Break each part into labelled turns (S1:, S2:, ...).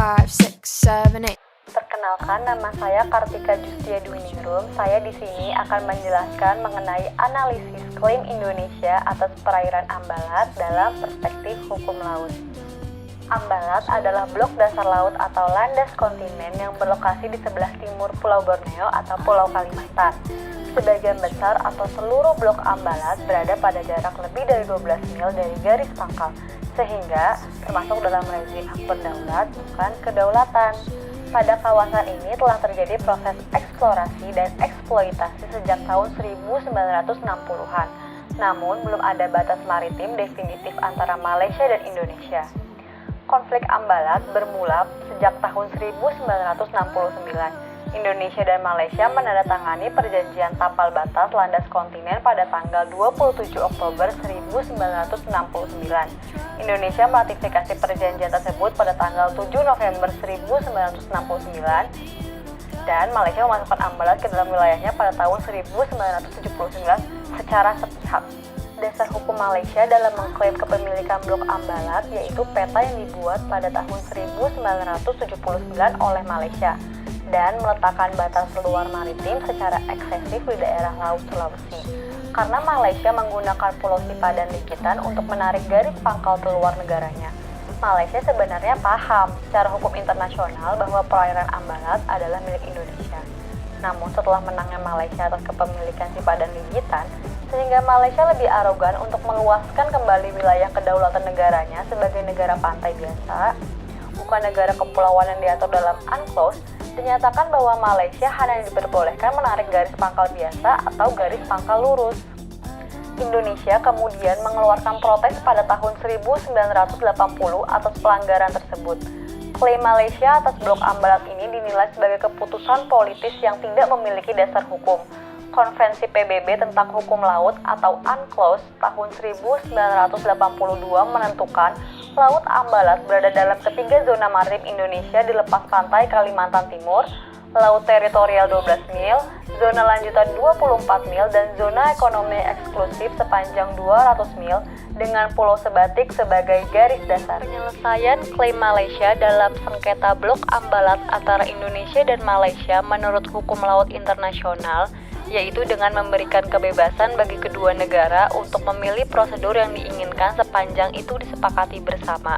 S1: 5, 6, 7, 8.
S2: Perkenalkan, nama saya Kartika Justia Dwiningrum. Saya di sini akan menjelaskan mengenai analisis klaim Indonesia atas perairan Ambalat dalam perspektif hukum laut. Ambalat adalah blok dasar laut atau landas kontinen yang berlokasi di sebelah timur Pulau Borneo atau Pulau Kalimantan. Sebagian besar atau seluruh blok Ambalat berada pada jarak lebih dari 12 mil dari garis pangkal, sehingga termasuk dalam rezim hak berdaulat, bukan kedaulatan. Pada kawasan ini telah terjadi proses eksplorasi dan eksploitasi sejak tahun 1960-an, namun belum ada batas maritim definitif antara Malaysia dan Indonesia. Konflik Ambalat bermula sejak tahun 1969. Indonesia dan Malaysia menandatangani perjanjian tapal batas landas kontinen pada tanggal 27 Oktober 1969. Indonesia meratifikasi perjanjian tersebut pada tanggal 7 November 1969 dan Malaysia memasukkan Ambalat ke dalam wilayahnya pada tahun 1979 secara sepihak. Dasar hukum Malaysia dalam mengklaim kepemilikan blok Ambalat yaitu peta yang dibuat pada tahun 1979 oleh Malaysia dan meletakkan batas luar maritim secara eksesif di daerah Laut Sulawesi. Karena Malaysia menggunakan Pulau Sipa dan Likitan untuk menarik garis pangkal keluar negaranya. Malaysia sebenarnya paham secara hukum internasional bahwa perairan Ambalat adalah milik Indonesia. Namun setelah menangnya Malaysia atas kepemilikan Sipa dan Likitan, sehingga Malaysia lebih arogan untuk meluaskan kembali wilayah kedaulatan negaranya sebagai negara pantai biasa, bukan negara kepulauan yang diatur dalam UNCLOS, dinyatakan bahwa Malaysia hanya diperbolehkan menarik garis pangkal biasa atau garis pangkal lurus. Indonesia kemudian mengeluarkan protes pada tahun 1980 atas pelanggaran tersebut. Klaim Malaysia atas blok Ambalat ini dinilai sebagai keputusan politis yang tidak memiliki dasar hukum. Konvensi PBB tentang hukum laut atau UNCLOS tahun 1982 menentukan Laut Ambalat berada dalam ketiga zona maritim Indonesia di lepas pantai Kalimantan Timur, Laut Teritorial 12 mil, zona lanjutan 24 mil, dan zona ekonomi eksklusif sepanjang 200 mil dengan Pulau Sebatik sebagai garis dasar. Penyelesaian klaim Malaysia dalam sengketa blok Ambalat antara Indonesia dan Malaysia menurut hukum laut internasional yaitu dengan memberikan kebebasan bagi kedua negara untuk memilih prosedur yang diinginkan sepanjang itu disepakati bersama.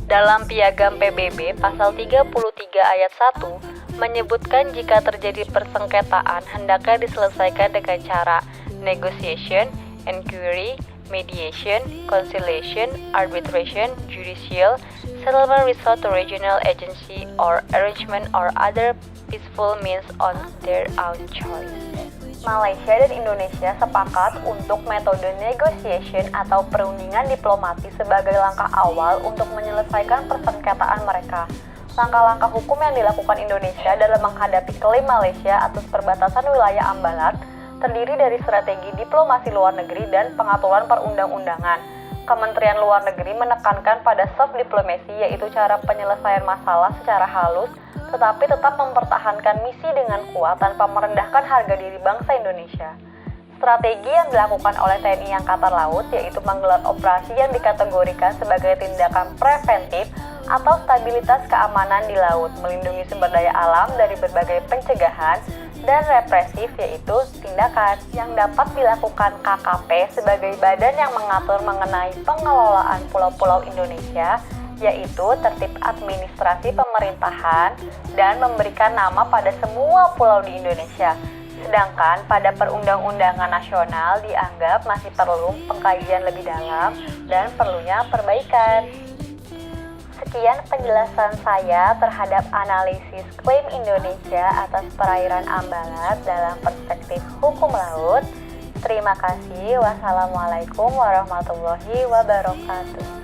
S2: Dalam Piagam PBB pasal 33 ayat 1 menyebutkan jika terjadi persengketaan hendaknya diselesaikan dengan cara negotiation, inquiry, mediation, conciliation, arbitration, judicial, settlement resort to regional agency or arrangement or other peaceful means on their own choice. Malaysia dan Indonesia sepakat untuk metode negotiation atau perundingan diplomatis sebagai langkah awal untuk menyelesaikan persengketaan mereka. Langkah-langkah hukum yang dilakukan Indonesia dalam menghadapi klaim Malaysia atas perbatasan wilayah Ambalat terdiri dari strategi diplomasi luar negeri dan pengaturan perundang-undangan. Kementerian Luar Negeri menekankan pada soft diplomacy, yaitu cara penyelesaian masalah secara halus, tetapi tetap mempertahankan misi dengan kuat tanpa merendahkan harga diri bangsa Indonesia. Strategi yang dilakukan oleh TNI Angkatan Laut yaitu menggelar operasi yang dikategorikan sebagai tindakan preventif atau stabilitas keamanan di laut, melindungi sumber daya alam dari berbagai pencegahan, dan represif yaitu tindakan yang dapat dilakukan KKP sebagai badan yang mengatur mengenai pengelolaan pulau-pulau Indonesia, yaitu tertib administrasi pemerintahan dan memberikan nama pada semua pulau di Indonesia. Sedangkan pada perundang-undangan nasional dianggap masih perlu pengkajian lebih dalam dan perlunya perbaikan. Sekian penjelasan saya terhadap analisis klaim Indonesia atas perairan Ambalat dalam perspektif hukum laut. Terima kasih. Wassalamualaikum warahmatullahi wabarakatuh.